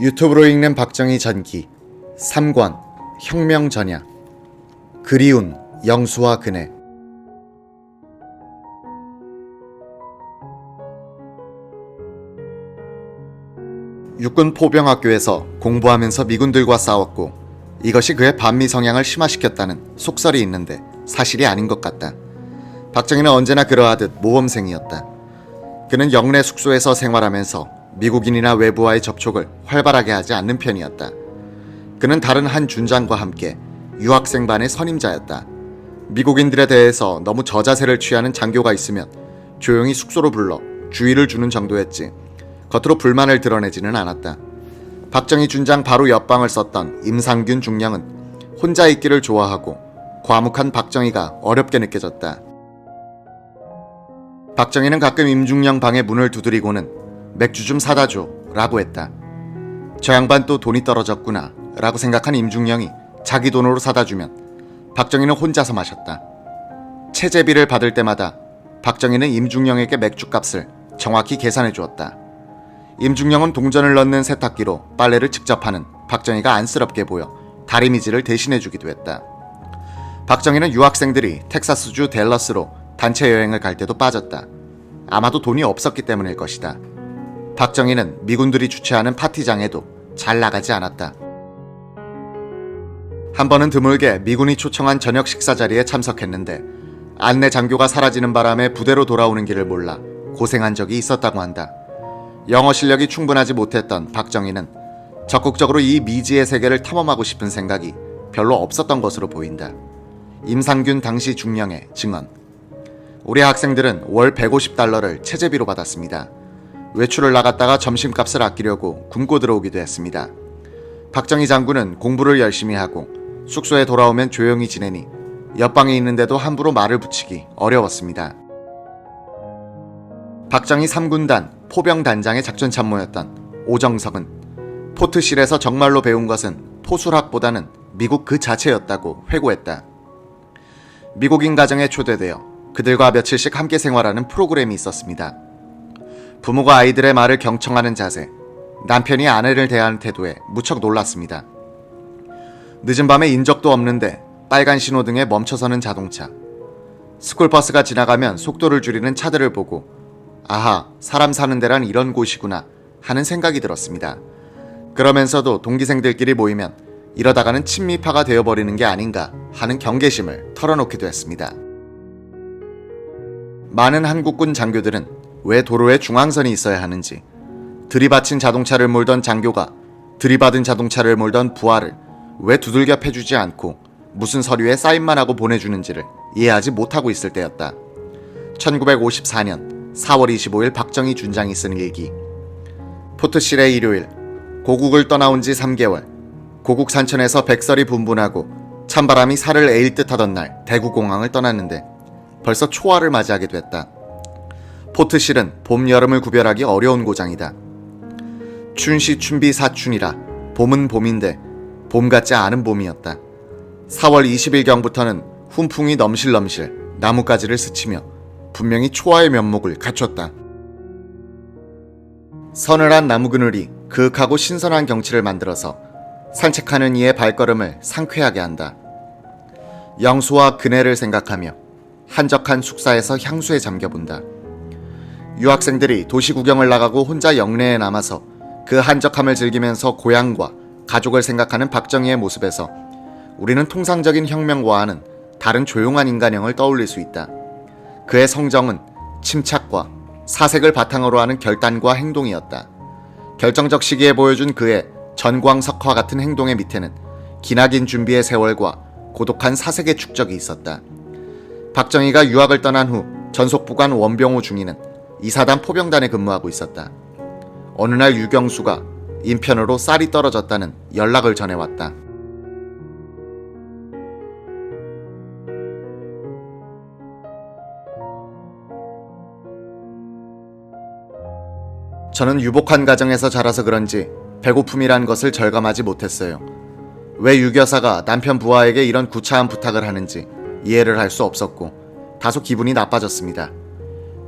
유튜브로 읽는 박정희 전기 3권 혁명 전야 그리운 영수와 그네. 육군 포병학교에서 공부하면서 미군들과 싸웠고 이것이 그의 반미 성향을 심화시켰다는 속설이 있는데 사실이 아닌 것 같다. 박정희는 언제나 그러하듯 모범생이었다. 그는 영내 숙소에서 생활하면서 미국인이나 외부와의 접촉을 활발하게 하지 않는 편이었다. 그는 다른 한 준장과 함께 유학생반의 선임자였다. 미국인들에 대해서 너무 저자세를 취하는 장교가 있으면 조용히 숙소로 불러 주의를 주는 정도였지 겉으로 불만을 드러내지는 않았다. 박정희 준장 바로 옆방을 썼던 임상균 중령은 혼자 있기를 좋아하고 과묵한 박정희가 어렵게 느껴졌다. 박정희는 가끔 임중령 방의 문을 두드리고는 맥주 좀 사다 줘 라고 했다. 저 양반 또 돈이 떨어졌구나 라고 생각한 임중령이 자기 돈으로 사다 주면 박정희는 혼자서 마셨다. 체제비를 받을 때마다 박정희는 임중령에게 맥주값을 정확히 계산해 주었다. 임중령은 동전을 넣는 세탁기로 빨래를 직접 하는 박정희가 안쓰럽게 보여 다리미질을 대신해 주기도 했다. 박정희는 유학생들이 텍사스주 댈러스로 단체 여행을 갈 때도 빠졌다. 아마도 돈이 없었기 때문일 것이다. 박정희는 미군들이 주최하는 파티장에도 잘 나가지 않았다. 한 번은 드물게 미군이 초청한 저녁 식사 자리에 참석했는데 안내 장교가 사라지는 바람에 부대로 돌아오는 길을 몰라 고생한 적이 있었다고 한다. 영어 실력이 충분하지 못했던 박정희는 적극적으로 이 미지의 세계를 탐험하고 싶은 생각이 별로 없었던 것으로 보인다. 임상균 당시 중령의 증언. 우리 학생들은 월 150달러를 체제비로 받았습니다. 외출을 나갔다가 점심값을 아끼려고 굶고 들어오기도 했습니다. 박정희 장군은 공부를 열심히 하고 숙소에 돌아오면 조용히 지내니 옆방에 있는데도 함부로 말을 붙이기 어려웠습니다. 박정희 3군단 포병단장의 작전참모였던 오정석은 포트실에서 정말로 배운 것은 포술학보다는 미국 그 자체였다고 회고했다. 미국인 가정에 초대되어 그들과 며칠씩 함께 생활하는 프로그램이 있었습니다. 부모가 아이들의 말을 경청하는 자세, 남편이 아내를 대하는 태도에 무척 놀랐습니다. 늦은 밤에 인적도 없는데 빨간 신호등에 멈춰서는 자동차, 스쿨버스가 지나가면 속도를 줄이는 차들을 보고 아하, 사람 사는 데란 이런 곳이구나 하는 생각이 들었습니다. 그러면서도 동기생들끼리 모이면 이러다가는 친미파가 되어버리는 게 아닌가 하는 경계심을 털어놓기도 했습니다. 많은 한국군 장교들은 왜 도로에 중앙선이 있어야 하는지, 들이받친 자동차를 몰던 장교가 들이받은 자동차를 몰던 부하를 왜 두들겨 패주지 않고 무슨 서류에 사인만 하고 보내주는지를 이해하지 못하고 있을 때였다. 1954년 4월 25일 박정희 준장이 쓴 일기. 포트실의 일요일, 고국을 떠나온 지 3개월, 고국 산천에서 백설이 분분하고 찬바람이 살을 에일 듯하던 날 대구공항을 떠났는데 벌써 초하를 맞이하게 됐다. 포트실은 봄, 여름을 구별하기 어려운 고장이다. 춘시, 춘비, 사춘이라 봄은 봄인데 봄 같지 않은 봄이었다. 4월 20일경부터는 훈풍이 넘실넘실 나뭇가지를 스치며 분명히 초하의 면목을 갖췄다. 서늘한 나무 그늘이 그윽하고 신선한 경치를 만들어서 산책하는 이의 발걸음을 상쾌하게 한다. 영수와 그네를 생각하며 한적한 숙사에서 향수에 잠겨본다. 유학생들이 도시 구경을 나가고 혼자 영내에 남아서 그 한적함을 즐기면서 고향과 가족을 생각하는 박정희의 모습에서 우리는 통상적인 혁명과와는 다른 조용한 인간형을 떠올릴 수 있다. 그의 성정은 침착과 사색을 바탕으로 하는 결단과 행동이었다. 결정적 시기에 보여준 그의 전광석화 같은 행동의 밑에는 기나긴 준비의 세월과 고독한 사색의 축적이 있었다. 박정희가 유학을 떠난 후 전속부관 원병호 중위는 이사단 포병단에 근무하고 있었다. 어느 날 유경수가 인편으로 쌀이 떨어졌다는 연락을 전해왔다. 저는 유복한 가정에서 자라서 그런지 배고픔이란 것을 절감하지 못했어요. 왜 유교사가 남편 부하에게 이런 구차한 부탁을 하는지 이해를 할 수 없었고 다소 기분이 나빠졌습니다.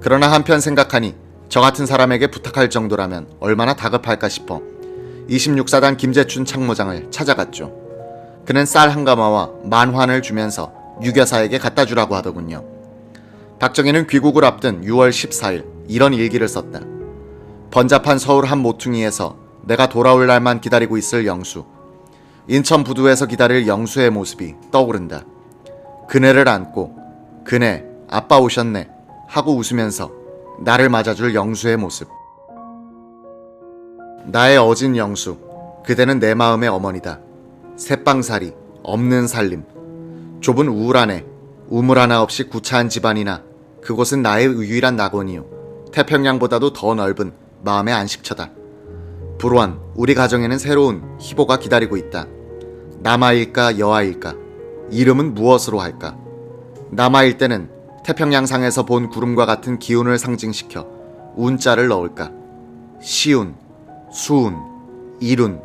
그러나 한편 생각하니 저 같은 사람에게 부탁할 정도라면 얼마나 다급할까 싶어 26사단 김재춘 참모장을 찾아갔죠. 그는 쌀 한 가마와 만환을 주면서 유교사에게 갖다 주라고 하더군요. 박정희는 귀국을 앞둔 6월 14일 이런 일기를 썼다. 번잡한 서울 한 모퉁이에서 내가 돌아올 날만 기다리고 있을 영수. 인천 부두에서 기다릴 영수의 모습이 떠오른다. 그네를 안고 그네 아빠 오셨네 하고 웃으면서 나를 맞아줄 영수의 모습. 나의 어진 영수, 그대는 내 마음의 어머니다. 새빵살이, 없는 살림, 좁은 우울 안에 우물 하나 없이 구차한 집안이나 그곳은 나의 유일한 낙원이요. 태평양보다도 더 넓은 마음의 안식처다. 불우한 우리 가정에는 새로운 희보가 기다리고 있다. 남아일까 여아일까? 이름은 무엇으로 할까? 남아일 때는 태평양상에서 본 구름과 같은 기운을 상징시켜 운자를 넣을까? 시운, 수운, 이룬,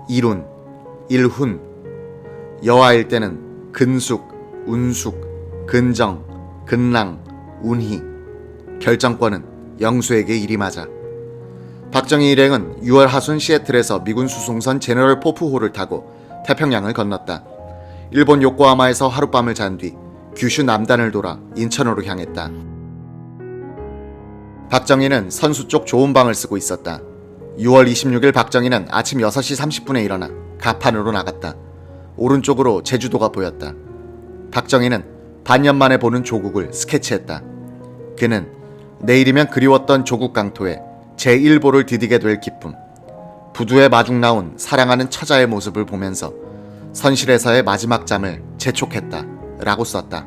이룬, 일훈. 여아일 때는 근숙, 운숙, 근정, 근랑, 운희. 결정권은 영수에게 이리 맞아. 박정희 일행은 6월 하순 시애틀에서 미군 수송선 제너럴 포프호를 타고 태평양을 건넜다. 일본 요코하마에서 하룻밤을 잔 뒤 규슈 남단을 돌아 인천으로 향했다. 박정희는 선수 쪽 좋은 방을 쓰고 있었다. 6월 26일 박정희는 아침 6시 30분에 일어나 가판으로 나갔다. 오른쪽으로 제주도가 보였다. 박정희는 반년 만에 보는 조국을 스케치했다. 그는 내일이면 그리웠던 조국 강토에 제1보를 디디게 될 기쁨, 부두에 마중 나온 사랑하는 처자의 모습을 보면서 선실에서의 마지막 잠을 재촉했다 라고 썼다.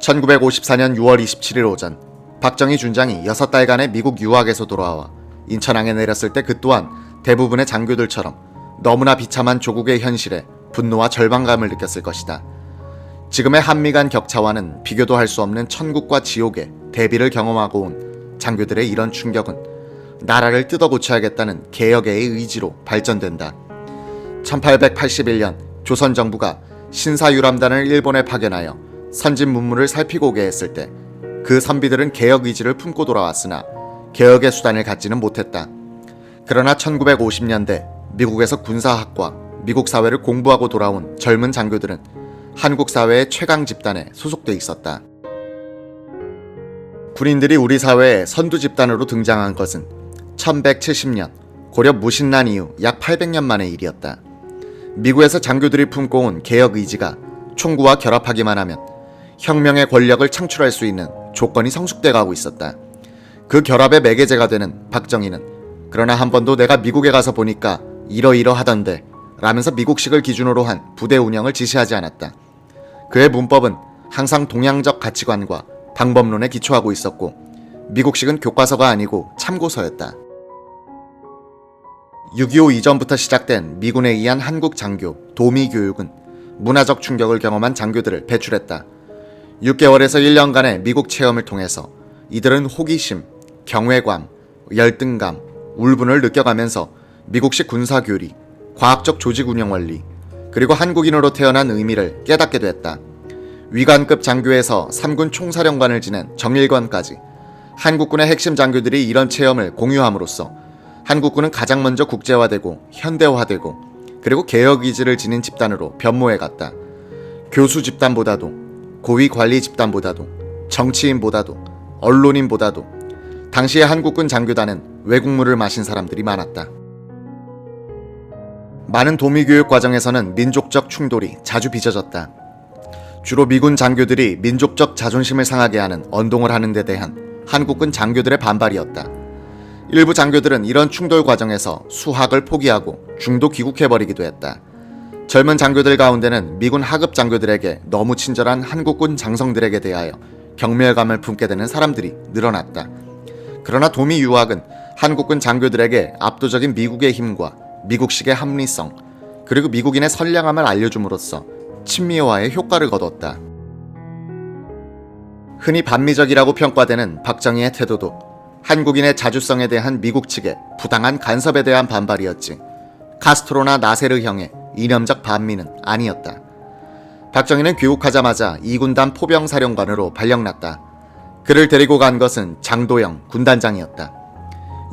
(1954년 6월 27일) 오전, 박정희 준장이 6달간의 미국 유학에서 돌아와 인천항에 내렸을 때 그 또한 대부분의 장교들처럼 너무나 비참한 조국의 현실에 분노와 절망감을 느꼈을 것이다. 지금의 한미 간 격차와는 비교도 할 수 없는 천국과 지옥의 대비를 경험하고 온 장교들의 이런 충격은 나라를 뜯어고쳐야겠다는 개혁의 의지로 발전된다. 1881년 조선 정부가 신사유람단을 일본에 파견하여 선진 문물을 살피고 오게 했을 때 그 선비들은 개혁 의지를 품고 돌아왔으나 개혁의 수단을 갖지는 못했다. 그러나 1950년대 미국에서 군사학과, 미국 사회를 공부하고 돌아온 젊은 장교들은 한국 사회의 최강 집단에 소속돼 있었다. 군인들이 우리 사회의 선두 집단으로 등장한 것은 1170년 고려 무신난 이후 약 800년 만의 일이었다. 미국에서 장교들이 품고 온 개혁 의지가 총구와 결합하기만 하면 혁명의 권력을 창출할 수 있는 조건이 성숙돼 가고 있었다. 그 결합의 매개체가 되는 박정희는 그러나 한 번도 내가 미국에 가서 보니까 이러이러하던데 라면서 미국식을 기준으로 한 부대 운영을 지시하지 않았다. 그의 문법은 항상 동양적 가치관과 방법론에 기초하고 있었고 미국식은 교과서가 아니고 참고서였다. 6.25 이전부터 시작된 미군에 의한 한국 장교 도미 교육은 문화적 충격을 경험한 장교들을 배출했다. 6개월에서 1년간의 미국 체험을 통해서 이들은 호기심, 경외감, 열등감, 울분을 느껴가면서 미국식 군사교리, 과학적 조직 운영 원리, 그리고 한국인으로 태어난 의미를 깨닫게 됐다. 위관급 장교에서 3군 총사령관을 지낸 정일관까지 한국군의 핵심 장교들이 이런 체험을 공유함으로써 한국군은 가장 먼저 국제화되고 현대화되고 그리고 개혁 의지를 지닌 집단으로 변모해갔다. 교수 집단보다도 고위 관리 집단보다도 정치인보다도 언론인보다도 당시의 한국군 장교단은 외국물을 마신 사람들이 많았다. 많은 도미교육 과정에서는 민족적 충돌이 자주 빚어졌다. 주로 미군 장교들이 민족적 자존심을 상하게 하는 언동을 하는 데 대한 한국군 장교들의 반발이었다. 일부 장교들은 이런 충돌 과정에서 수학을 포기하고 중도 귀국해버리기도 했다. 젊은 장교들 가운데는 미군 하급 장교들에게 너무 친절한 한국군 장성들에게 대하여 경멸감을 품게 되는 사람들이 늘어났다. 그러나 도미 유학은 한국군 장교들에게 압도적인 미국의 힘과 미국식의 합리성, 그리고 미국인의 선량함을 알려줌으로써 친미화의 효과를 거뒀다. 흔히 반미적이라고 평가되는 박정희의 태도도 한국인의 자주성에 대한 미국 측의 부당한 간섭에 대한 반발이었지 카스트로나 나세르형의 이념적 반미는 아니었다. 박정희는 귀국하자마자 2군단 포병사령관으로 발령났다. 그를 데리고 간 것은 장도영 군단장이었다.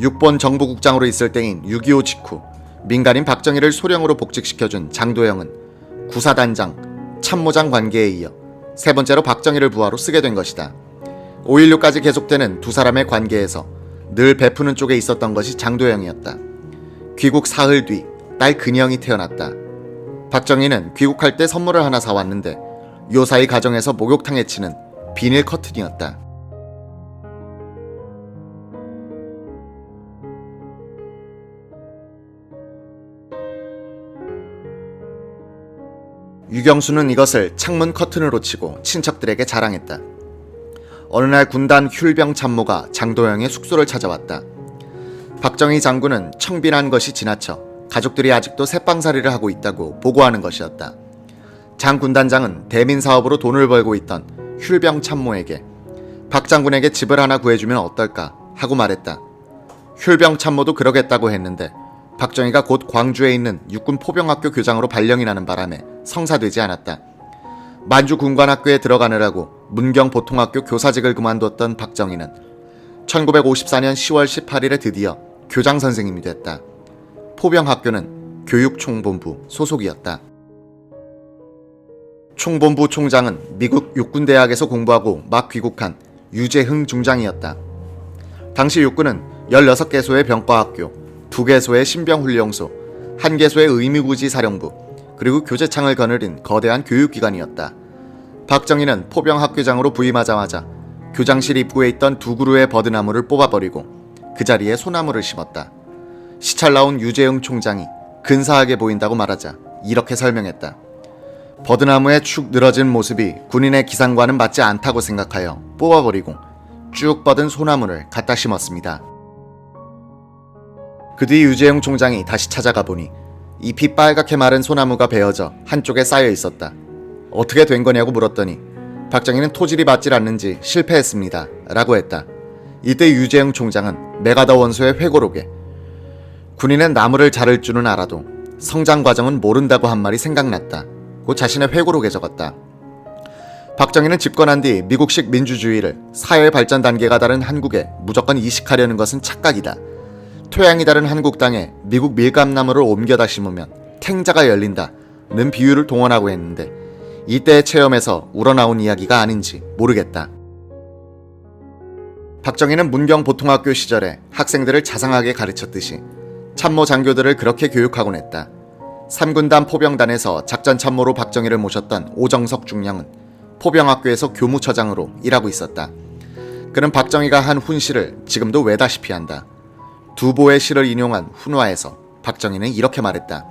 6본 정부국장으로 있을 때인 6.25 직후 민간인 박정희를 소령으로 복직시켜준 장도영은 구사단장, 참모장 관계에 이어 세 번째로 박정희를 부하로 쓰게 된 것이다. 5.16까지 계속되는 두 사람의 관계에서 늘 베푸는 쪽에 있었던 것이 장도영이었다. 귀국 사흘 뒤 딸 근영이 태어났다. 박정희는 귀국할 때 선물을 하나 사왔는데 요사이 가정에서 목욕탕에 치는 비닐 커튼이었다. 유경수는 이것을 창문 커튼으로 치고 친척들에게 자랑했다. 어느 날 군단 휼병 참모가 장도영의 숙소를 찾아왔다. 박정희 장군은 청빈한 것이 지나쳐 가족들이 아직도 새빵살이를 하고 있다고 보고하는 것이었다. 장 군단장은 대민 사업으로 돈을 벌고 있던 휼병 참모에게 박 장군에게 집을 하나 구해주면 어떨까 하고 말했다. 휼병 참모도 그러겠다고 했는데 박정희가 곧 광주에 있는 육군 포병학교 교장으로 발령이 나는 바람에 성사되지 않았다. 만주 군관학교에 들어가느라고 문경 보통학교 교사직을 그만뒀던 박정희는 1954년 10월 18일에 드디어 교장 선생님이 됐다. 포병학교는 교육총본부 소속이었다. 총본부 총장은 미국 육군대학에서 공부하고 막 귀국한 유재흥 중장이었다. 당시 육군은 16개소의 병과학교, 2개소의 신병훈련소, 1개소의 의무구지 사령부, 그리고 교재창을 거느린 거대한 교육기관이었다. 박정희는 포병학교장으로 부임하자마자 교장실 입구에 있던 2그루의 버드나무를 뽑아버리고 그 자리에 소나무를 심었다. 시찰 나온 유재흥 총장이 근사하게 보인다고 말하자 이렇게 설명했다. 버드나무의 축 늘어진 모습이 군인의 기상과는 맞지 않다고 생각하여 뽑아버리고 쭉 뻗은 소나무를 갖다 심었습니다. 그 뒤 유재흥 총장이 다시 찾아가 보니 잎이 빨갛게 마른 소나무가 베어져 한쪽에 쌓여 있었다. 어떻게 된 거냐고 물었더니 박정희는 토질이 맞질 않는지 실패했습니다 라고 했다. 이때 유재흥 총장은 메가더 원소의 회고록에 군인은 나무를 자를 줄은 알아도 성장 과정은 모른다고 한 말이 생각났다 고 자신의 회고록에 적었다. 박정희는 집권한 뒤 미국식 민주주의를 사회 발전 단계가 다른 한국에 무조건 이식하려는 것은 착각이다. 토양이 다른 한국 땅에 미국 밀감나무를 옮겨다 심으면 탱자가 열린다는 비유를 동원하고 했는데 이때의 체험에서 우러나온 이야기가 아닌지 모르겠다. 박정희는 문경 보통학교 시절에 학생들을 자상하게 가르쳤듯이 참모 장교들을 그렇게 교육하곤 했다. 3군단 포병단에서 작전 참모로 박정희를 모셨던 오정석 중령은 포병학교에서 교무처장으로 일하고 있었다. 그는 박정희가 한 훈시를 지금도 외다시피 한다. 두보의 시를 인용한 훈화에서 박정희는 이렇게 말했다.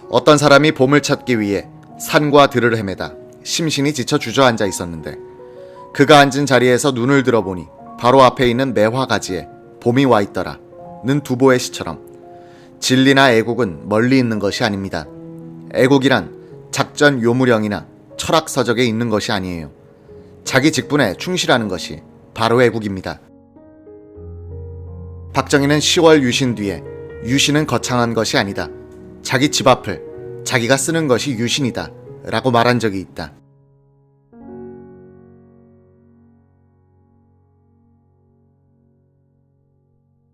어떤 사람이 봄을 찾기 위해 산과 들을 헤매다 심신이 지쳐 주저앉아 있었는데 그가 앉은 자리에서 눈을 들어보니 바로 앞에 있는 매화가지에 봄이 와 있더라 는 두보의 시처럼 진리나 애국은 멀리 있는 것이 아닙니다. 애국이란 작전 요무령이나 철학 서적에 있는 것이 아니에요. 자기 직분에 충실하는 것이 바로 애국입니다. 박정희는 10월 유신 뒤에 유신은 거창한 것이 아니다. 자기 집 앞을 자기가 쓰는 것이 유신이다 라고 말한 적이 있다.